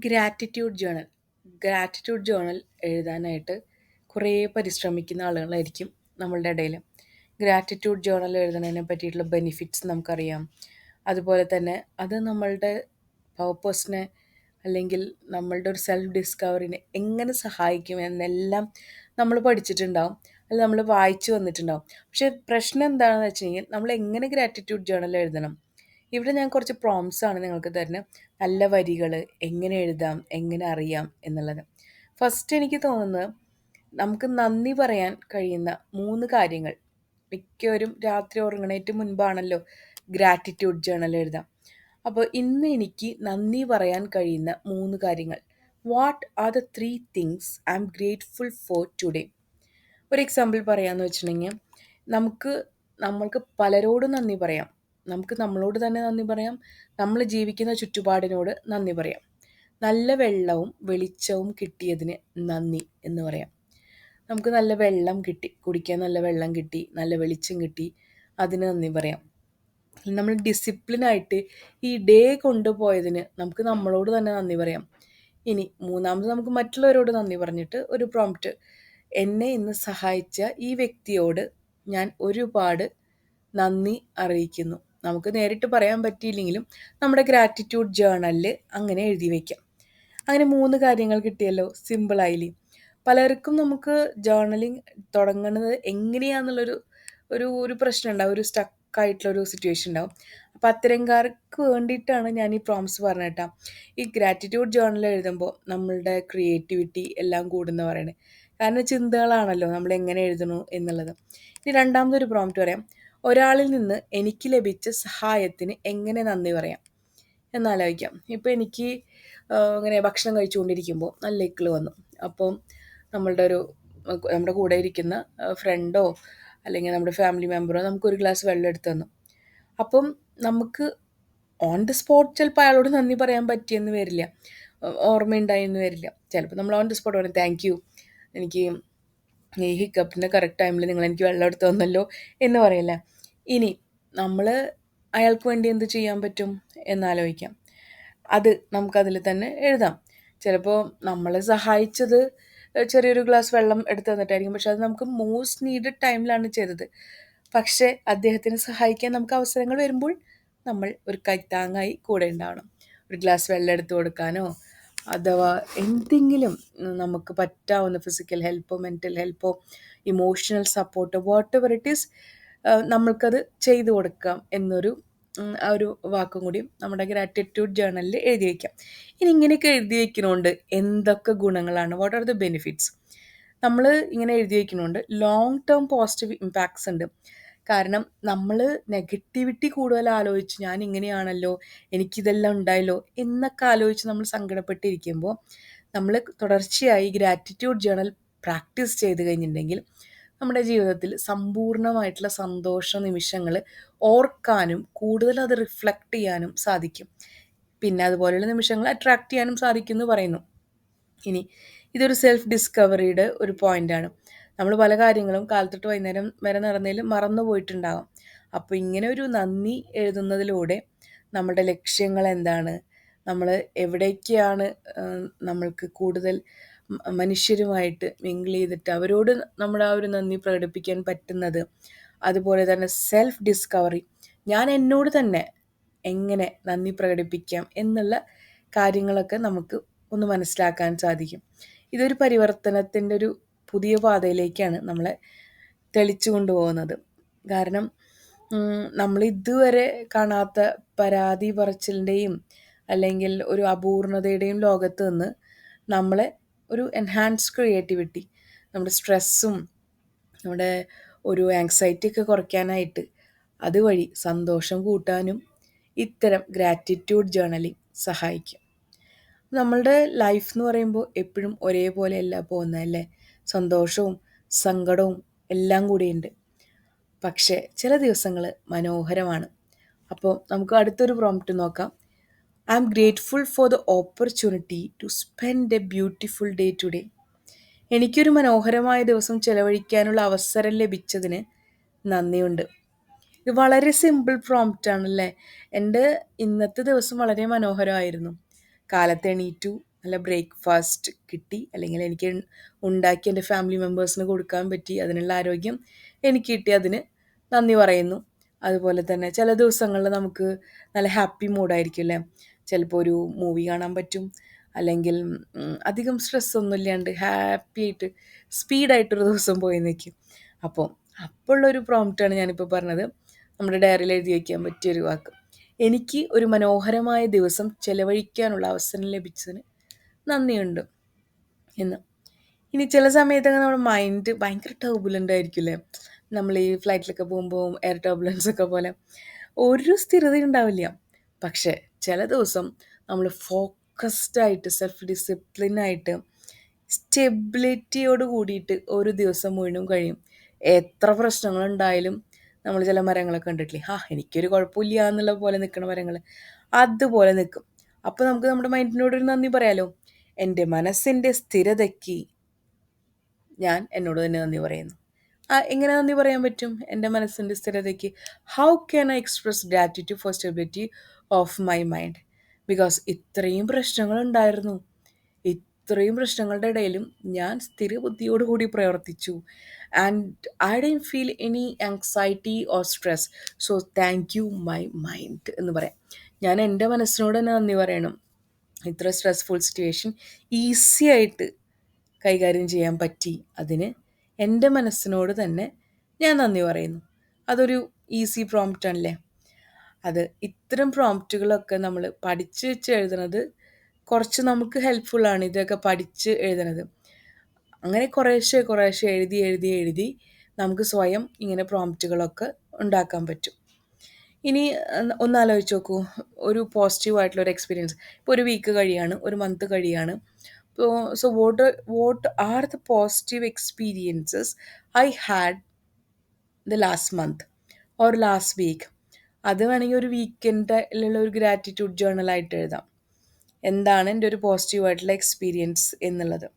Gratitude journal. Gratitude journal എഴുതാനായിട്ട് കുറേ പരിശ്രമിക്കുന്ന ആളുകളായിരിക്കും നമ്മളുടെ ഇടയിൽ. ഗ്രാറ്റിറ്റ്യൂഡ് ജേണൽ എഴുതുന്നതിനെ പറ്റിയിട്ടുള്ള ബെനിഫിറ്റ്സ് നമുക്കറിയാം. അതുപോലെ തന്നെ അത് നമ്മളുടെ പർപ്പസിനെ അല്ലെങ്കിൽ നമ്മളുടെ ഒരു സെൽഫ് ഡിസ്കവറിനെ എങ്ങനെ സഹായിക്കും എന്നെല്ലാം നമ്മൾ പഠിച്ചിട്ടുണ്ടാവും, അല്ലെങ്കിൽ നമ്മൾ വായിച്ചു വന്നിട്ടുണ്ടാവും. പക്ഷേ പ്രശ്നം എന്താണെന്ന് വെച്ച് കഴിഞ്ഞാൽ നമ്മൾ എങ്ങനെ ഗ്രാറ്റിറ്റ്യൂഡ് ജേണൽ എഴുതണം. ഇവിടെ ഞാൻ കുറച്ച് പ്രോംസ് ആണ് നിങ്ങൾക്ക് തരുന്നത്. നല്ല വരികൾ എങ്ങനെ എഴുതാം, എങ്ങനെ അറിയാം എന്നുള്ളത്. ഫസ്റ്റ് എനിക്ക് തോന്നുന്നത് നമുക്ക് നന്ദി പറയാൻ കഴിയുന്ന 3 കാര്യങ്ങൾ. മിക്കവരും രാത്രി ഉറങ്ങണേറ്റ് മുൻപാണല്ലോ ഗ്രാറ്റിറ്റ്യൂഡ് ജേണൽ എഴുതാം. അപ്പോൾ ഇന്ന് എനിക്ക് നന്ദി പറയാൻ കഴിയുന്ന 3 കാര്യങ്ങൾ. What are the 3 things I am grateful for today? ഒരു എക്സാമ്പിൾ പറയാമെന്ന് വെച്ചിട്ടുണ്ടെങ്കിൽ നമുക്ക് നമ്മൾക്ക് പലരോടും നന്ദി പറയാം. നമുക്ക് നമ്മളോട് തന്നെ നന്ദി പറയാം. നമ്മൾ ജീവിക്കുന്ന ചുറ്റുപാടിനോട് നന്ദി പറയാം. നല്ല വെള്ളവും വെളിച്ചവും കിട്ടിയതിന് നന്ദി എന്ന് പറയാം. നമുക്ക് നല്ല വെള്ളം കിട്ടി, കുടിക്കാൻ നല്ല വെള്ളം കിട്ടി, നല്ല വെളിച്ചം കിട്ടി, അതിന് നന്ദി പറയാം. നമ്മൾ ഡിസിപ്ലിനായിട്ട് ഈ ഡേ കൊണ്ടുപോയതിന് നമുക്ക് നമ്മളോട് തന്നെ നന്ദി പറയാം. ഇനി മൂന്നാമത് നമുക്ക് മറ്റുള്ളവരോട് നന്ദി പറഞ്ഞിട്ട് ഒരു പ്രോംപ്റ്റ്: എന്നെ ഇന്ന് സഹായിച്ച ഈ വ്യക്തിയോട് ഞാൻ ഒരുപാട് നന്ദി അറിയിക്കുന്നു. നമുക്ക് നേരിട്ട് പറയാൻ പറ്റിയില്ലെങ്കിലും നമ്മുടെ ഗ്രാറ്റിറ്റ്യൂഡ് ജേണലിൽ അങ്ങനെ എഴുതി വയ്ക്കാം. അങ്ങനെ 3 കാര്യങ്ങൾ കിട്ടിയല്ലോ, സിമ്പിളായില്ലേ. പലർക്കും നമുക്ക് ജേർണലിങ് തുടങ്ങുന്നത് എങ്ങനെയാണെന്നുള്ളൊരു ഒരു ഒരു പ്രശ്നം ഉണ്ടാവും, ഒരു സ്റ്റക്കായിട്ടുള്ളൊരു സിറ്റുവേഷൻ ഉണ്ടാവും. അപ്പോൾ അത്തരംകാർക്ക് വേണ്ടിയിട്ടാണ് ഞാൻ ഈ പ്രോംസ് പറഞ്ഞത് കേട്ടോ. ഈ ഗ്രാറ്റിറ്റ്യൂഡ് ജേർണൽ എഴുതുമ്പോൾ നമ്മളുടെ ക്രിയേറ്റിവിറ്റി എല്ലാം കൂടുന്ന പറയണത്. കാരണം ചിന്തകളാണല്ലോ നമ്മൾ എങ്ങനെ എഴുതണു എന്നുള്ളത്. ഇനി രണ്ടാമതൊരു പ്രോംപ്റ്റ് പറയാം: ഒരാളിൽ നിന്ന് എനിക്ക് ലഭിച്ച സഹായത്തിന് എങ്ങനെ നന്ദി പറയാം എന്നാലോചിക്കാം. ഇപ്പോൾ എനിക്ക് ഇങ്ങനെ ഭക്ഷണം കഴിച്ചുകൊണ്ടിരിക്കുമ്പോൾ നല്ല ഇക്കിള് വന്നു. അപ്പം നമ്മുടെ കൂടെ ഇരിക്കുന്ന ഫ്രണ്ടോ അല്ലെങ്കിൽ നമ്മുടെ ഫാമിലി മെമ്പറോ നമുക്കൊരു ഗ്ലാസ് വെള്ളം എടുത്ത് തന്നു. അപ്പം നമുക്ക് ഓൺ ദി സ്പോട്ട് ചിലപ്പോൾ അയാളോട് നന്ദി പറയാൻ പറ്റിയെന്ന് വരില്ല, ഓർമ്മയുണ്ടായെന്ന് വരില്ല. ചിലപ്പോൾ നമ്മൾ ഓൺ ദി സ്പോട്ട് പറയും, താങ്ക് യു, എനിക്ക് ഈ ഹിക്കപ്പിൻ്റെ കറക്റ്റ് ടൈമിൽ നിങ്ങൾ എനിക്ക് വെള്ളം എടുത്ത് തന്നല്ലോ എന്ന് പറയില്ല. ഇനി നമ്മൾ അയാൾക്ക് വേണ്ടി എന്ത് ചെയ്യാൻ പറ്റും എന്നാലോചിക്കാം. അത് നമുക്കതിൽ തന്നെ എഴുതാം. ചിലപ്പോൾ നമ്മളെ സഹായിച്ചത് ചെറിയൊരു ഗ്ലാസ് വെള്ളം എടുത്ത് തന്നിട്ടായിരിക്കും, പക്ഷെ അത് നമുക്ക് മോസ്റ്റ് നീഡഡ് ടൈമിലാണ് ചെയ്തത്. പക്ഷേ അദ്ദേഹത്തിനെ സഹായിക്കാൻ നമുക്ക് അവസരങ്ങൾ വരുമ്പോൾ നമ്മൾ ഒരു കൈത്താങ്ങായി കൂടെ ഉണ്ടാവണം. ഒരു ഗ്ലാസ് വെള്ളം എടുത്ത് കൊടുക്കാനോ അഥവാ എന്തെങ്കിലും നമുക്ക് പറ്റാവുന്ന ഫിസിക്കൽ ഹെൽപ്പോ മെൻ്റൽ ഹെൽപ്പോ ഇമോഷണൽ സപ്പോർട്ടോ വാട്ട് എവർ ഇറ്റ് ഈസ്, നമ്മൾക്കത് ചെയ്തു കൊടുക്കാം എന്നൊരു ആ ഒരു വാക്കും കൂടി നമ്മുടെ ഗ്രാറ്റിറ്റ്യൂഡ് ജേർണലിൽ എഴുതി വയ്ക്കാം. ഇനി ഇങ്ങനെയൊക്കെ എഴുതി വയ്ക്കുന്നതുകൊണ്ട് എന്തൊക്കെ ഗുണങ്ങളാണ്, വാട്ട് ആർ ദ ബെനിഫിറ്റ്സ്? നമ്മൾ ഇങ്ങനെ എഴുതി വയ്ക്കുന്നതുകൊണ്ട് ലോങ് ടേം പോസിറ്റീവ് ഇമ്പാക്ട്സ് ഉണ്ട്. കാരണം നമ്മൾ നെഗറ്റിവിറ്റി കൂടുതൽ ആലോചിച്ച് ഞാൻ ഇങ്ങനെയാണല്ലോ, എനിക്കിതെല്ലാം ഉണ്ടായല്ലോ എന്നൊക്കെ ആലോചിച്ച് നമ്മൾ സങ്കടപ്പെട്ടിരിക്കുമ്പോൾ നമ്മൾ തുടർച്ചയായി ഗ്രാറ്റിറ്റ്യൂഡ് ജേർണൽ പ്രാക്ടീസ് ചെയ്ത് കഴിഞ്ഞിട്ടുണ്ടെങ്കിൽ നമ്മുടെ ജീവിതത്തിൽ സമ്പൂർണ്ണമായിട്ടുള്ള സന്തോഷ നിമിഷങ്ങൾ ഓർക്കാനും കൂടുതൽ അത് റിഫ്ലക്റ്റ് ചെയ്യാനും സാധിക്കും. പിന്നെ അതുപോലെയുള്ള നിമിഷങ്ങൾ അട്രാക്റ്റ് ചെയ്യാനും സാധിക്കും എന്ന് പറയുന്നു. ഇനി ഇതൊരു സെൽഫ് ഡിസ്കവറിയുടെ ഒരു പോയിൻ്റാണ്. നമ്മൾ പല കാര്യങ്ങളും കാലത്തൊട്ട് വൈകുന്നേരം വരെ നടന്നതിൽ മറന്നു പോയിട്ടുണ്ടാകാം. അപ്പോൾ ഇങ്ങനെ ഒരു നന്ദി എഴുതുന്നതിലൂടെ നമ്മുടെ ലക്ഷ്യങ്ങൾ എന്താണ്, നമ്മൾ എവിടേക്കാണ് നമ്മൾക്ക് കൂടുതൽ മനുഷ്യരുമായിട്ട് മിങ്കിൾ ചെയ്തിട്ട് അവരോട് നമ്മുടെ ആ ഒരു നന്ദി പ്രകടിപ്പിക്കാൻ പറ്റുന്നത്, അതുപോലെ തന്നെ സെൽഫ് ഡിസ്കവറി, ഞാൻ എന്നോട് തന്നെ എങ്ങനെ നന്ദി പ്രകടിപ്പിക്കാം എന്നുള്ള കാര്യങ്ങളൊക്കെ നമുക്ക് ഒന്ന് മനസ്സിലാക്കാൻ സാധിക്കും. ഇതൊരു പരിവർത്തനത്തിൻ്റെ ഒരു പുതിയ പാതയിലേക്കാണ് നമ്മളെ തെളിച്ചു കൊണ്ടുപോകുന്നത്. കാരണം നമ്മൾ ഇതുവരെ കാണാത്ത പരാതി പറച്ചിലിൻ്റെയും അല്ലെങ്കിൽ ഒരു അപൂർണതയുടെയും ലോകത്ത് നിന്ന് നമ്മളെ ഒരു എൻഹാൻസ്ഡ് ക്രിയേറ്റിവിറ്റി, നമ്മുടെ സ്ട്രെസ്സും നമ്മുടെ ഒരു ആങ്സൈറ്റി ഒക്കെ കുറയ്ക്കാനായിട്ട് അതുവഴി സന്തോഷം കൂട്ടാനും ഇത്തരം ഗ്രാറ്റിറ്റ്യൂഡ് ജേർണലിംഗ് സഹായിക്കും. നമ്മളുടെ ലൈഫ് എന്ന് പറയുമ്പോൾ എപ്പോഴും ഒരേപോലെയല്ല പോകുന്നതല്ലേ. സന്തോഷവും സങ്കടവും എല്ലാം കൂടിയുണ്ട്. പക്ഷേ ചില ദിവസങ്ങൾ മനോഹരമാണ്. അപ്പോൾ നമുക്ക് അടുത്തൊരു പ്രോംപ്റ്റ് നോക്കാം. I am grateful for the opportunity to spend a beautiful day today. എനിക്കൊരു മനോഹരമായ ദിവസം ചെലവഴിക്കാനുള്ള അവസരം ലഭിച്ചതിന് നന്ദിയുണ്ട്. ഇത് വളരെ സിമ്പിൾ പ്രോംപ്റ്റ് ആണല്ലേ. എൻ്റെ ഇന്നത്തെ ദിവസം വളരെ മനോഹരമായിരുന്നു. കാലത്ത് എണീറ്റു, നല്ല ബ്രേക്ക്ഫാസ്റ്റ് കിട്ടി, അല്ലെങ്കിൽ എനിക്ക് ഉണ്ടാക്കി എൻ്റെ ഫാമിലി മെമ്പേഴ്സിന് കൊടുക്കാൻ പറ്റി, അതിനുള്ള ആരോഗ്യം എനിക്ക് കിട്ടി, അതിന് നന്ദി പറയുന്നു. അതുപോലെ തന്നെ ചില ദിവസങ്ങളിൽ നമുക്ക് നല്ല ഹാപ്പി മൂഡായിരിക്കും അല്ലേ. ചിലപ്പോൾ ഒരു മൂവി കാണാൻ പറ്റും, അല്ലെങ്കിൽ അധികം സ്ട്രെസ്സൊന്നും ഇല്ലാണ്ട് ഹാപ്പി ആയിട്ട് സ്പീഡായിട്ടൊരു ദിവസം പോയി നിൽക്കും. അപ്പോൾ ഉള്ളൊരു പ്രോംപ്റ്റാണ് ഞാനിപ്പോൾ പറഞ്ഞത്. നമ്മുടെ ഡയറിയിൽ എഴുതി വയ്ക്കാൻ പറ്റിയൊരു വാക്ക്. എനിക്ക് ഒരു മനോഹരമായ ദിവസം ചെലവഴിക്കാനുള്ള അവസരം ലഭിച്ചതിന് നന്ദിയുണ്ട് എന്ന്. ഇനി ചില സമയത്തൊക്കെ നമ്മുടെ മൈൻഡ് ഭയങ്കര ടർബുലൻ്റ് ആയിരിക്കില്ലേ. നമ്മൾ ഈ ഫ്ലൈറ്റിലൊക്കെ പോകുമ്പോൾ എയർ ടർബുലൻസ് ഒക്കെ പോലെ ഒരു സ്ഥിരത ഉണ്ടാവില്ല. പക്ഷേ ചില ദിവസം നമ്മൾ ഫോക്കസ്ഡ് ആയിട്ട് സെൽഫ് ഡിസിപ്ലിനായിട്ട് സ്റ്റെബിലിറ്റിയോട് കൂടിയിട്ട് ഒരു ദിവസം മുഴുവൻ കഴിയും. എത്ര പ്രശ്നങ്ങളുണ്ടായാലും നമ്മൾ ചില മരങ്ങളൊക്കെ കണ്ടിട്ടില്ലേ, എനിക്കൊരു കുഴപ്പമില്ല എന്നുള്ള പോലെ നിൽക്കുന്ന മരങ്ങൾ അതുപോലെ നിൽക്കും. അപ്പോൾ നമുക്ക് നമ്മുടെ മൈൻഡിനോടൊരു നന്ദി പറയാലോ. എൻ്റെ മനസ്സിൻ്റെ സ്ഥിരതയ്ക്ക് ഞാൻ എന്നോട് തന്നെ നന്ദി പറയുന്നു. എങ്ങനെ നന്ദി പറയാൻ പറ്റും എൻ്റെ മനസ്സിൻ്റെ സ്ഥിരതയ്ക്ക്? How can I express gratitude for stability of my mind? Because ഇത്രയും പ്രശ്നങ്ങളുണ്ടായിരുന്നു, ഇത്രയും പ്രശ്നങ്ങളുടെ ഇടയിലും ഞാൻ സ്ഥിരബുദ്ധിയോടുകൂടി പ്രവർത്തിച്ചു. And I don't feel any anxiety or stress. So thank you my mind എന്ന് പറയാം. ഞാൻ എൻ്റെ മനസ്സിനോട് തന്നെ നന്ദി പറയണം. ഇത്ര സ്ട്രെസ്ഫുൾ സിറ്റുവേഷൻ ഈസി ആയിട്ട് കൈകാര്യം ചെയ്യാൻ പറ്റി, അതിന് എൻ്റെ മനസ്സിനോട് തന്നെ ഞാൻ നന്ദി പറയുന്നു. അതൊരു ഈസി പ്രോംപ്റ്റാണല്ലേ. അത് ഇത്തരം പ്രോംപ്റ്റുകളൊക്കെ നമ്മൾ പഠിച്ച് വെച്ച് എഴുതുന്നത് കുറച്ച് നമുക്ക് ഹെൽപ്ഫുള്ളാണ്, ഇതൊക്കെ പഠിച്ച് എഴുതുന്നത്. അങ്ങനെ കുറേശ്ശെ കുറേശ്ശെ എഴുതി എഴുതി എഴുതി നമുക്ക് സ്വയം ഇങ്ങനെ പ്രോംപ്റ്റുകളൊക്കെ ഉണ്ടാക്കാൻ പറ്റും. ഇനി ഒന്നാലോചിച്ച് നോക്കൂ, ഒരു പോസിറ്റീവായിട്ടുള്ളൊരു എക്സ്പീരിയൻസ്. ഇപ്പോൾ ഒരു വീക്ക് കഴിയാണ്, ഒരു മന്ത് കഴിയാണ്. So what are the positive experiences I had the last month or last week? അത് വേണമെങ്കിൽ ഒരു വീക്കെൻഡിലുള്ള ഒരു ഗ്രാറ്റിറ്റ്യൂഡ് ജേർണലായിട്ട് എഴുതാം. എന്താണ് എൻ്റെ ഒരു പോസിറ്റീവായിട്ടുള്ള എക്സ്പീരിയൻസ് എന്നുള്ളത്.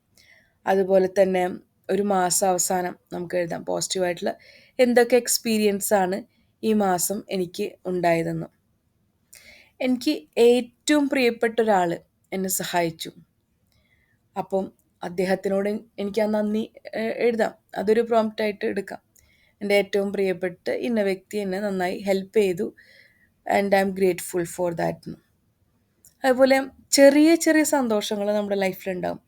അതുപോലെ തന്നെ ഒരു മാസം അവസാനം നമുക്ക് എഴുതാം പോസിറ്റീവായിട്ടുള്ള എന്തൊക്കെ എക്സ്പീരിയൻസാണ് ഈ മാസം എനിക്ക് ഉണ്ടായതെന്ന്. എനിക്ക് ഏറ്റവും പ്രിയപ്പെട്ട ഒരാൾ എന്നെ സഹായിച്ചു, അപ്പം അദ്ദേഹത്തിനോട് എനിക്ക് ആ നന്ദി എഴുതാം. അതൊരു പ്രോംപ്റ്റായിട്ട് എടുക്കാം. എൻ്റെ ഏറ്റവും പ്രിയപ്പെട്ട ഇന്ന വ്യക്തി എന്നെ നന്നായി ഹെൽപ്പ് ചെയ്തു, and I am grateful for that. അതുപോലെ ചെറിയ ചെറിയ സന്തോഷങ്ങൾ നമ്മുടെ ലൈഫിലുണ്ടാവും.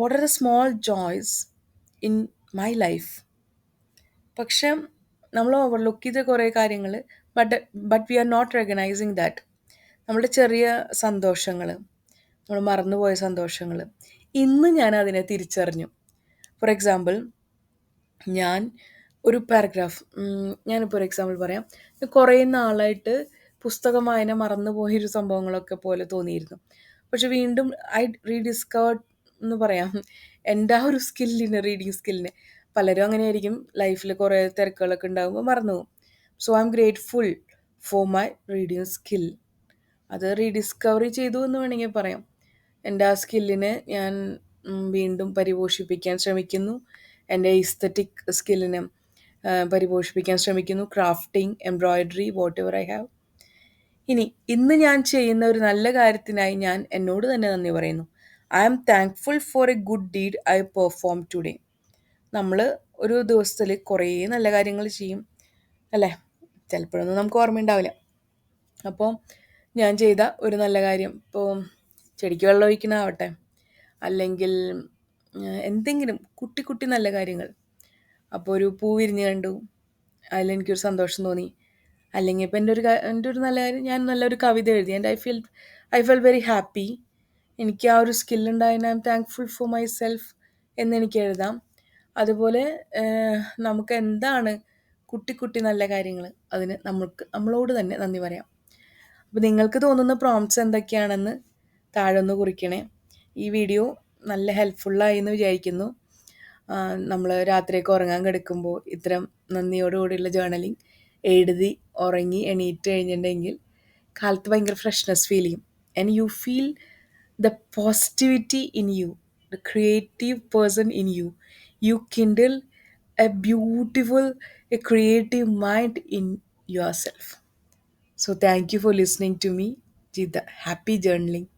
What are the small joys in my life? പക്ഷെ നമ്മൾ ഓവർലുക്ക് ചെയ്ത കുറേ കാര്യങ്ങൾ, but we are not recognising that. നമ്മുടെ ചെറിയ സന്തോഷങ്ങൾ, നമ്മൾ മറന്നുപോയ സന്തോഷങ്ങൾ, ഇന്ന് ഞാൻ അതിനെ തിരിച്ചറിഞ്ഞു. ഫോർ എക്സാമ്പിൾ, ഞാൻ ഒരു പാരഗ്രാഫ്, ഞാനിപ്പോൾ ഒരു എക്സാമ്പിൾ പറയാം. കുറേ നാളായിട്ട് പുസ്തകം വായന മറന്നുപോയൊരു സംഭവങ്ങളൊക്കെ പോലെ തോന്നിയിരുന്നു. പക്ഷെ വീണ്ടും ഐ റീഡിസ്കവേർഡ് എന്ന് പറയാം എൻ്റെ ആ ഒരു സ്കില്ലിന്, റീഡിങ് സ്കില്ലിന്. പലരും അങ്ങനെയായിരിക്കും, ലൈഫിൽ കുറേ തിരക്കുകളൊക്കെ ഉണ്ടാകുമ്പോൾ മറന്നു പോകും. So I am grateful for my reading skill. അത് റീഡിസ്കവറി ചെയ്തു എന്ന് വേണമെങ്കിൽ പറയാം. എൻ്റെ ആ സ്കില്ലിനെ ഞാൻ വീണ്ടും പരിപോഷിപ്പിക്കാൻ ശ്രമിക്കുന്നു. എൻ്റെ ഈസ്തറ്റിക് സ്കില്ലിനെ പരിപോഷിപ്പിക്കാൻ ശ്രമിക്കുന്നു. Crafting, embroidery, what ever I have. ഇന്ന് ഞാൻ ചെയ്യുന്ന ഒരു നല്ല കാര്യത്തിനായി ഞാൻ എന്നോട് തന്നെ നന്ദി പറയുന്നു. I am thankful for a good deed I perform today. നമ്മൾ ഒരു ദിവസത്തിൽ കുറേ നല്ല കാര്യങ്ങൾ ചെയ്യും അല്ലേ. ചിലപ്പോഴൊന്നും നമുക്ക് ഓർമ്മയുണ്ടാവില്ല. അപ്പോൾ ഞാൻ ചെയ്ത ഒരു നല്ല കാര്യം, ഇപ്പോൾ ചെടിക്ക് വെള്ളം ഒഴിക്കണമാവട്ടെ, അല്ലെങ്കിൽ എന്തെങ്കിലും കുട്ടി കുട്ടി നല്ല കാര്യങ്ങൾ. അപ്പോൾ ഒരു പൂ വിരിഞ്ഞ് കണ്ടു, അതിലെനിക്കൊരു സന്തോഷം തോന്നി. അല്ലെങ്കിൽ ഇപ്പോൾ എൻ്റെ ഒരു നല്ല കാര്യം, ഞാൻ നല്ലൊരു കവിത എഴുതി and I feel very happy. എനിക്ക് ആ ഒരു സ്കില്ലുണ്ടായതിന് I am thankful for myself എന്നെനിക്ക് എഴുതാം. അതുപോലെ നമുക്ക് എന്താണ് കുട്ടി കുട്ടി നല്ല കാര്യങ്ങൾ, അതിന് നമ്മളോട് തന്നെ നന്ദി പറയാം. അപ്പോൾ നിങ്ങൾക്ക് തോന്നുന്ന പ്രോംപ്റ്റ്സ് എന്തൊക്കെയാണെന്ന് താഴെ ഒന്ന് കുറിക്കണേ. ഈ വീഡിയോ നല്ല ഹെൽപ്ഫുള്ളായി എന്ന് വിചാരിക്കുന്നു. നമ്മൾ രാത്രിയൊക്കെ ഉറങ്ങാൻ കിടക്കുമ്പോൾ ഇത്തരം നന്ദിയോടുകൂടിയുള്ള ജേർണലിങ് എഴുതി ഉറങ്ങി എണീറ്റ് കഴിഞ്ഞിട്ടുണ്ടെങ്കിൽ കാലത്ത് ഭയങ്കര ഫ്രഷ്നെസ് ഫീൽ ചെയ്യും. And you feel the positivity in you, the creative person in you. You kindle a beautiful, a creative mind in yourself. So thank you for listening to me. Jitha happy journaling.